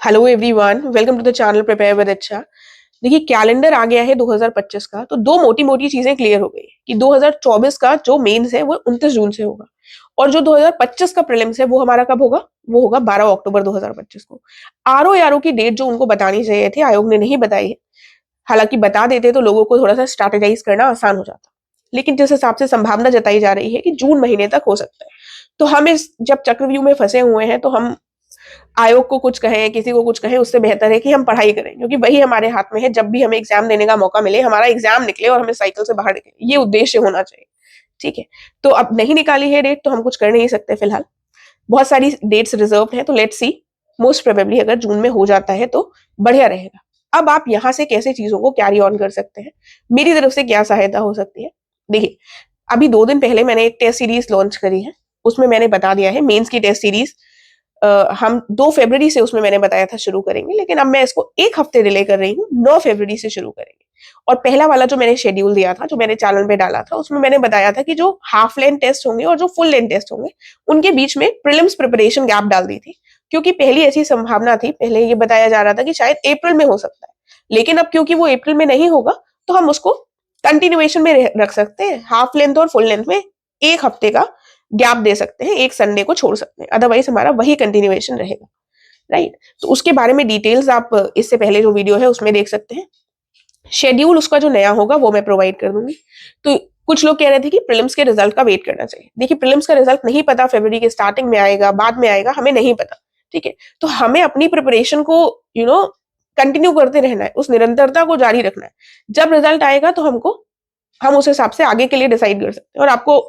Hello everyone, welcome to the channel prepare with अच्छा। देखिए, calendar आ गया है 2025 का, तो दो मोटी मोटी चीजें क्लियर हो गई कि 2024 का जो मेंस है वो 29 जून से होगा और जो 2025 का प्रीलिम्स है वो हमारा कब होगा? वो होगा 12 अक्टूबर 2025 को। आरओ की डेट जो उनको बतानी चाहिए थी, आयोग ने नहीं बताई है। हालांकि बता देते तो लोगों को थोड़ा सा स्ट्रैटेजाइज करना आसान हो जाता, लेकिन जिस हिसाब से संभावना जताई जा रही है कि जून महीने तक हो सकता है, तो हम इस जब चक्रव्यूह में फंसे हुए हैं तो हम आयोग को कुछ कहें, किसी को कुछ कहें, उससे बेहतर है कि हम पढ़ाई करें, क्योंकि वही हमारे हाथ में है। जब भी हमें एग्जाम देने का मौका मिले, हमारा एग्जाम निकले और हमें साइकिल से बाहर निकले, ये उद्देश्य होना चाहिए। ठीक है, तो अब नहीं निकाली है डेट तो हम कुछ कर नहीं सकते फिलहाल। बहुत सारी डेट्स रिजर्व हैं, तो लेट्स सी। मोस्ट प्रोबेबली अगर जून में हो जाता है तो बढ़िया रहेगा। अब आप यहाँ से कैसे चीजों को कैरी ऑन कर सकते हैं, मेरी तरफ से क्या सहायता हो सकती है? देखिए, अभी 2 दिन पहले मैंने एक टेस्ट सीरीज लॉन्च करी है। उसमें मैंने बता दिया है मेंस की टेस्ट सीरीज हम 2 फरवरी से, उसमें मैंने बताया था, शुरू करेंगे, लेकिन अब मैं इसको 1 हफ्ते डिले कर रही हूँ, 9 फरवरी से शुरू करेंगे। और पहला वाला जो मैंने शेड्यूल दिया था, जो मैंने चैनल पे डाला था, उसमें मैंने बताया था कि जो हाफ लेंथ टेस्ट होंगे और जो फुल लेंथ टेस्ट होंगे, उनके बीच में प्रीलिम्स प्रिपरेशन गैप डाल दी थी, क्योंकि पहली ऐसी संभावना थी, पहले ये बताया जा रहा था कि शायद अप्रैल में हो सकता है, लेकिन अब क्योंकि वो अप्रैल में नहीं होगा, तो हम उसको कंटिन्यूएशन में रख सकते हैं। हाफ लेंथ और फुल लेंथ में 1 हफ्ते का गैप दे सकते हैं, एक संडे को छोड़ सकते हैं, अदरवाइज हमारा वही कंटिन्यूएशन रहेगा। राइट, तो उसके बारे में डिटेल्स आप इससे पहले जो वीडियो है उसमें देख सकते हैं। शेड्यूल उसका जो नया होगा वो मैं प्रोवाइड कर दूंगी। तो कुछ लोग कह रहे थे कि प्रीलिम्स के रिजल्ट का वेट करना चाहिए। देखिए, प्रीलिम्स का रिजल्ट नहीं पता, फरवरी के स्टार्टिंग में आएगा, बाद में आएगा, हमें नहीं पता। ठीक है, तो हमें अपनी प्रिपरेशन को कंटिन्यू करते रहना है, उस निरंतरता को जारी रखना है। जब रिजल्ट आएगा तो हम उस हिसाब से आगे के लिए डिसाइड कर सकते हैं। और आपको,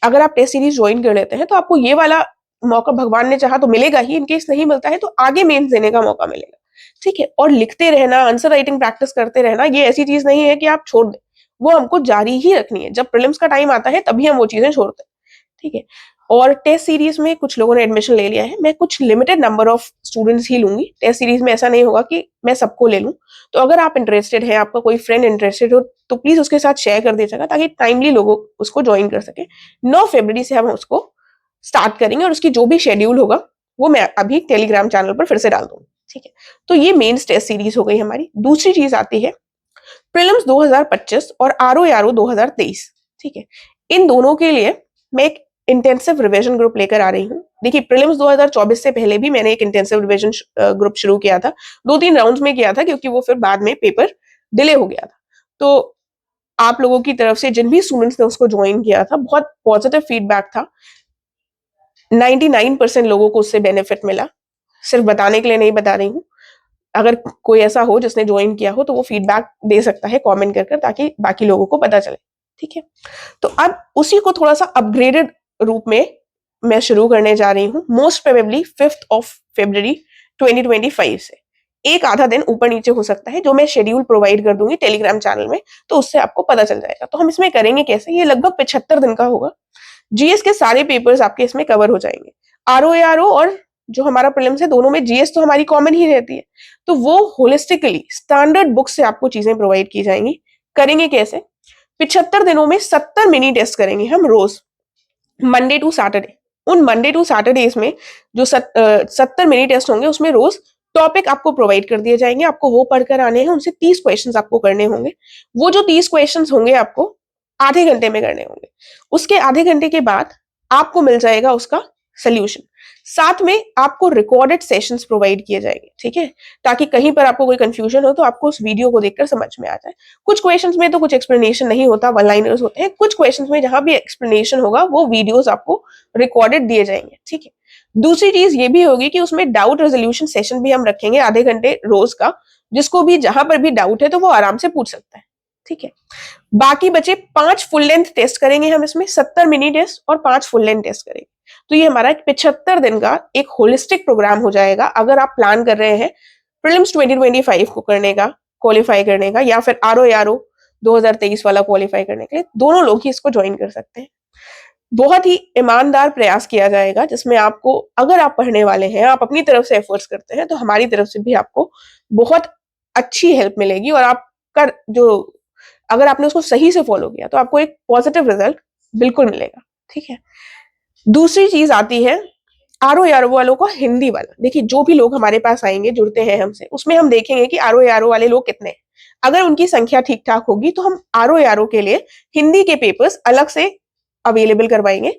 अगर आप टेस्ट सीरीज ज्वाइन कर लेते हैं, तो आपको ये वाला मौका भगवान ने चाहा तो मिलेगा ही। इनकेस नहीं मिलता है तो आगे मेंस देने का मौका मिलेगा। ठीक है, और लिखते रहना, आंसर राइटिंग प्रैक्टिस करते रहना, ये ऐसी चीज नहीं है कि आप छोड़ दें, वो हमको जारी ही रखनी है। जब प्रीलिम्स का टाइम आता है तभी हम वो चीजें छोड़ते हैं। ठीक है, और टेस्ट सीरीज में कुछ लोगों ने एडमिशन ले लिया है, मैं कुछ लिमिटेड नंबर ऑफ स्टूडेंट्स ही लूंगी। टेस्ट सीरीज में ऐसा नहीं होगा कि मैं सबको ले लूं। तो अगर आप इंटरेस्टेड हैं, आपका कोई फ्रेंड इंटरेस्टेड हो, तो प्लीज उसके साथ शेयर कर दीजिएगा, ताकि टाइमली लोग उसको ज्वाइन कर सके। 9 फरवरी से हम उसको स्टार्ट करेंगे, और उसकी जो भी शेड्यूल होगा वो मैं अभी टेलीग्राम चैनल पर फिर से डाल दूंगी। ठीक है, तो ये मेंस टेस्ट सीरीज हो गई हमारी। दूसरी चीज आती है प्रीलिम्स 2025 और आरओ 2023। ठीक है, इन दोनों के लिए मैं एक इंटेंसिव रिवीजन ग्रुप लेकर आ रही हूँ। देखिए, प्रीलिम्स 2024 से पहले भी मैंने एक इंटेंसिव रिवीजन ग्रुप शुरू किया था, 2-3 राउंड्स में किया था, क्योंकि वो फिर बाद में पेपर डिले हो गया था। तो आप लोगों की तरफ से जिन भी स्टूडेंट्स ने उसको ज्वाइन किया था, बहुत पॉजिटिव फीडबैक था। 99% लोगों को उससे बेनिफिट मिला। सिर्फ बताने के लिए नहीं बता रही हूँ, अगर कोई ऐसा हो जिसने ज्वाइन किया हो तो वो फीडबैक दे सकता है कमेंट कर कर, ताकि बाकी लोगों को पता चले। ठीक है, तो अब उसी को थोड़ा सा अपग्रेडेड रूप में मैं शुरू करने जा रही हूँ, मोस्ट प्रोबेबली 5 फरवरी 2025 से। एक आधा दिन ऊपर नीचे हो सकता है, जो मैं शेड्यूल प्रोवाइड कर दूंगी टेलीग्राम चैनल में, तो उससे आपको पता चल जाएगा। तो हम इसमें करेंगे कैसे? ये लगभग 75 दिन का होगा। जीएस के सारे पेपर्स आपके इसमें कवर हो जाएंगे। आरओ और जो हमारा प्रीलिम्स है, दोनों में जीएस तो हमारी कॉमन ही रहती है, तो वो होलिस्टिकली स्टैंडर्ड बुक से आपको चीजें प्रोवाइड की जाएंगी। करेंगे कैसे? 75 दिनों में 70 मिनी टेस्ट करेंगे हम रोज, मंडे टू सैटरडे। उन मंडे टू सैटरडेज में जो 70 मिनी टेस्ट होंगे, उसमें रोज टॉपिक आपको प्रोवाइड कर दिए जाएंगे। आपको वो पढ़कर आने हैं, उनसे 30 क्वेश्चंस आपको करने होंगे। वो जो 30 क्वेश्चंस होंगे आपको आधे घंटे में करने होंगे। उसके आधे घंटे के बाद आपको मिल जाएगा उसका सोल्यूशन। साथ में आपको रिकॉर्डेड सेशंस प्रोवाइड किए जाएंगे। ठीक है, ताकि कहीं पर आपको कोई कंफ्यूजन हो तो आपको उस वीडियो को देखकर समझ में आ जाए। कुछ क्वेश्चंस में तो कुछ एक्सप्लेनेशन नहीं होता, वन लाइनर्स होते हैं। कुछ क्वेश्चंस में जहां भी एक्सप्लेनेशन होगा, वो वीडियोस आपको रिकॉर्डेड दिए जाएंगे। ठीक है, दूसरी चीज ये भी होगी कि उसमें डाउट रेजोल्यूशन सेशन भी हम रखेंगे आधे घंटे रोज का, जिसको भी जहां पर भी डाउट है तो वो आराम से पूछ सकता है। ठीक है, बाकी बचे 5 फुल लेंथ टेस्ट करेंगे हम इसमें, 70 मिनी टेस्ट और 5 फुल लेंथ टेस्ट करेंगे। तो ये हमारा 75 दिन का एक होलिस्टिक प्रोग्राम हो जाएगा, अगर आप प्लान कर रहे हैं प्रीलिम्स 2025 को करने का, क्वालिफाई करने का, या फिर आरओ 2023 वाला क्वालिफाई करने के लिए। दोनों लोग ही इसको ज्वाइन कर सकते हैं। बहुत ही ईमानदार प्रयास किया जाएगा, जिसमें आपको, अगर आप पढ़ने वाले हैं, आप अपनी तरफ से एफर्ट्स करते हैं, तो हमारी तरफ से भी आपको बहुत अच्छी हेल्प मिलेगी। और आपका जो, अगर आपने उसको सही से फॉलो किया, तो आपको एक पॉजिटिव रिजल्ट बिल्कुल मिलेगा। ठीक है, दूसरी चीज आती है RO वालों का हिंदी वाला, देखिए जो भी लोग हमारे पास आएंगे, जुड़ते हैं हमसे, उसमें हम देखेंगे कि RO वाले लोग कितने हैं। अगर उनकी संख्या ठीक ठाक होगी तो हम RO के लिए हिंदी के पेपर्स अलग से अवेलेबल करवाएंगे,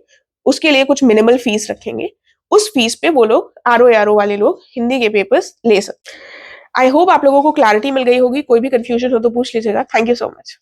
उसके लिए कुछ मिनिमल फीस रखेंगे, उस फीस पे वो लोग RO वाले लोग हिंदी के पेपर्स ले सकते। आई होप आप लोगों को क्लैरिटी मिल गई होगी, कोई भी कंफ्यूजन हो तो पूछ लीजिएगा। Thank you so much.